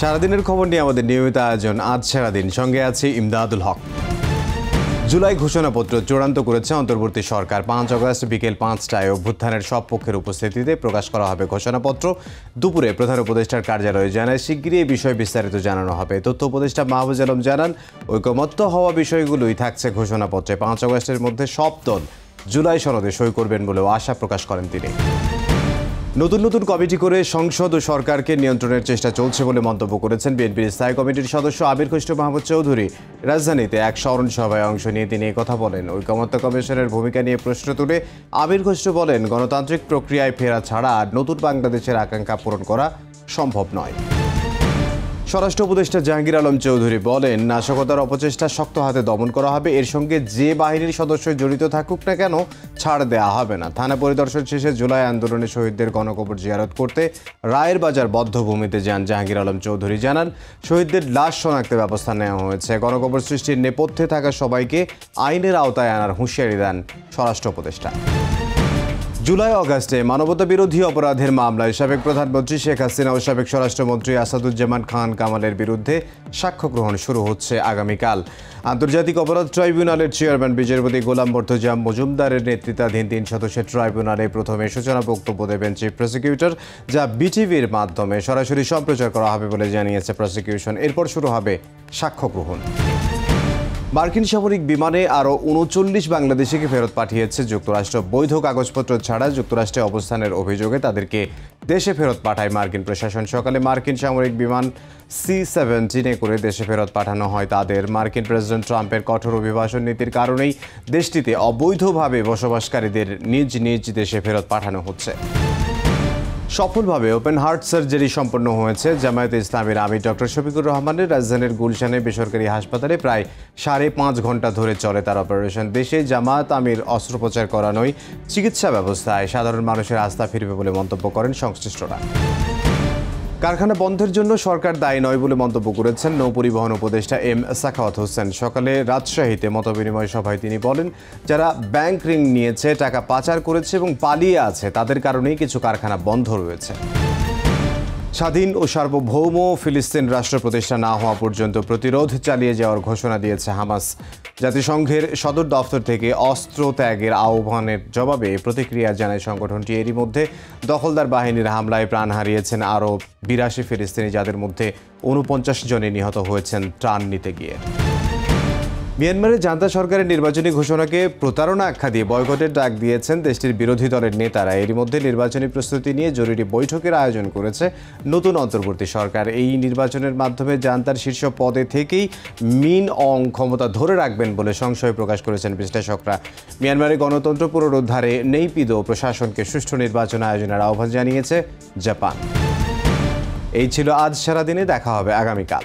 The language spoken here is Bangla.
সারাদিনের খবর নিয়ে আমাদের নিয়মিত আয়োজন আজ সারাদিন, সঙ্গে আছে ইমদাদুল হক। জুলাই ঘোষণাপত্র চূড়ান্ত করেছে অন্তর্বর্তী সরকার। ৫ আগস্ট বিকেল ৫টায় অভ্যুত্থানের সব পক্ষের উপস্থিতিতে প্রকাশ করা হবে ঘোষণাপত্র। দুপুরে প্রধান উপদেষ্টার কার্যালয়ে জানায় শিগগিরই এই বিষয়ে বিস্তারিত জানানো হবে। তথ্য উপদেষ্টা মাহফুজ আলম জানান, ঐকমত্য হওয়া বিষয়গুলোই থাকছে ঘোষণাপত্রে। ৫ আগস্টের মধ্যে সব দল জুলাই সনদে সই করবেন বলেও আশা প্রকাশ করেন তিনি। নতুন নতুন কমিটি করে সংসদ ও সরকারকে নিয়ন্ত্রণের চেষ্টা চলছে বলে মন্তব্য করেছেন বিএনপির স্থায়ী কমিটির সদস্য আমির খসরু মাহমুদ চৌধুরী। রাজধানীতে এক স্মরণ সভায় অংশ নিয়ে তিনি কথা বলেন। ঐকমত্য কমিশনের ভূমিকা নিয়ে প্রশ্ন তুলে আমির খসরু বলেন, গণতান্ত্রিক প্রক্রিয়ায় ফেরা ছাড়া নতুন বাংলাদেশের আকাঙ্ক্ষা পূরণ করা সম্ভব নয়। স্বরাষ্ট্র উপদেষ্টা জাহাঙ্গীর আলম চৌধুরী বলেন, নাশকতার অপচেষ্টা শক্ত হাতে দমন করা হবে। এর সঙ্গে যে বাহিনীর সদস্য জড়িত থাকুক না কেন ছাড় দেওয়া হবে না। থানা পরিদর্শন শেষে জুলাই আন্দোলনে শহীদদের গণকবর জিয়ারত করতে রায়ের বাজার বদ্ধভূমিতে যান জাহাঙ্গীর আলম চৌধুরী। জানান, শহীদদের লাশ শনাক্তে ব্যবস্থা নেওয়া হয়েছে। গণকবর সৃষ্টির নেপথ্যে থাকা সবাইকে আইনের আওতায় আনার হুঁশিয়ারি দেন স্বরাষ্ট্র উপদেষ্টা। জুলাই আগস্টে মানবতা বিরোধী অপরাধের মামলায় সাবেক প্রধানমন্ত্রী শেখ হাসিনা ও সাবেক স্বরাষ্ট্রমন্ত্রী আসাদুজ্জামান খান কামালের বিরুদ্ধে সাক্ষ্য গ্রহণ শুরু হচ্ছে আগামীকাল। আন্তর্জাতিক অপরাধ ট্রাইব্যুনালের চেয়ারম্যান বিচারপতি গোলাম মর্তুজা মজুমদারের নেতৃত্বাধীন 3 সদস্যের ট্রাইব্যুনালে প্রথমে সূচনা বক্তব্য দেবেন চিফ প্রসিকিউটর, যা বিটিভির মাধ্যমে সরাসরি সম্প্রচার করা হবে বলে জানিয়েছে প্রসিকিউশন। এরপর শুরু হবে সাক্ষ্য গ্রহণ। মার্কিন সামরিক বিমানে আরও ৩৯ বাংলাদেশিকে ফেরত পাঠিয়েছে যুক্তরাষ্ট্র। বৈধ কাগজপত্র ছাড়া যুক্তরাষ্ট্রে অবস্থানের অভিযোগে তাদেরকে দেশে ফেরত পাঠায় মার্কিন প্রশাসন। সকালে মার্কিন সামরিক বিমান C-17 করে দেশে ফেরত পাঠানো হয় তাদের। মার্কিন প্রেসিডেন্ট ট্রাম্পের কঠোর অভিবাসন নীতির কারণেই দেশটিতে অবৈধভাবে বসবাসকারীদের নিজ নিজ দেশে ফেরত পাঠানো হচ্ছে। সফলভাবে ওপেন হার্ট সার্জারি সম্পন্ন হয়েছে জামায়াতে ইসলামীর আমির ডক্টর শফিকুর রহমানের। রাজধানীর গুলশানে বেসরকারি হাসপাতালে প্রায় 5.5 ঘন্টা ধরে চলে তার অপারেশন। দেশে জামায়াত আমির অস্ত্রোপচার করানোই চিকিৎসা ব্যবস্থায় সাধারণ মানুষের আস্থা ফিরবে বলে মন্তব্য করেন সংশ্লিষ্টরা। কারখানা বন্ধের জন্য সরকার দায়ী নয় বলে মন্তব্য করেছেন নৌপরিবহন উপদেষ্টা এম সাখাওয়াত হোসেন। সকালে রাজশাহীতে মতবিনিময় সভায় তিনি বলেন, যারা ব্যাংক ঋণ নিয়েছে, টাকা পাচার করেছে এবং পালিয়ে আছে, তাদের কারণেই কিছু কারখানা বন্ধ রয়েছে। স্বাধীন ও সার্বভৌম ফিলিস্তিন রাষ্ট্র প্রতিষ্ঠা না হওয়া পর্যন্ত প্রতিরোধ চালিয়ে যাওয়ার ঘোষণা দিয়েছে হামাস। জাতিসংঘের সদর দফতর থেকে অস্ত্র ত্যাগের আহ্বানের জবাবে প্রতিক্রিয়া জানায় সংগঠনটি। এরই মধ্যে দখলদার বাহিনীর হামলায় প্রাণ হারিয়েছেন আরও 82 ফিলিস্তিনি, যাদের মধ্যে 49 জনই নিহত হয়েছেন ত্রাণ নিতে গিয়ে। মিয়ানমারে জান্তা সরকারের নির্বাচনী ঘোষণাকে প্রতারণা আখ্যা দিয়ে বয়কটের ডাক দিয়েছেন দেশটির বিরোধী দলের নেতারা। এরই মধ্যে নির্বাচনী প্রস্তুতি নিয়ে জরুরি বৈঠকের আয়োজন করেছে নতুন অন্তর্বর্তী সরকার। এই নির্বাচনের মাধ্যমে জান্তার শীর্ষ পদে থেকেই মিন অং ক্ষমতা ধরে রাখবেন বলে সংশয় প্রকাশ করেছেন বিশ্লেষকরা। মিয়ানমারে গণতন্ত্র পুনরুদ্ধারে নেইপিদো প্রশাসনকে সুষ্ঠু নির্বাচন আয়োজনের আহ্বান জানিয়েছে জাপান। এই ছিল আজ সারাদিনে, দেখা হবে আগামীকাল।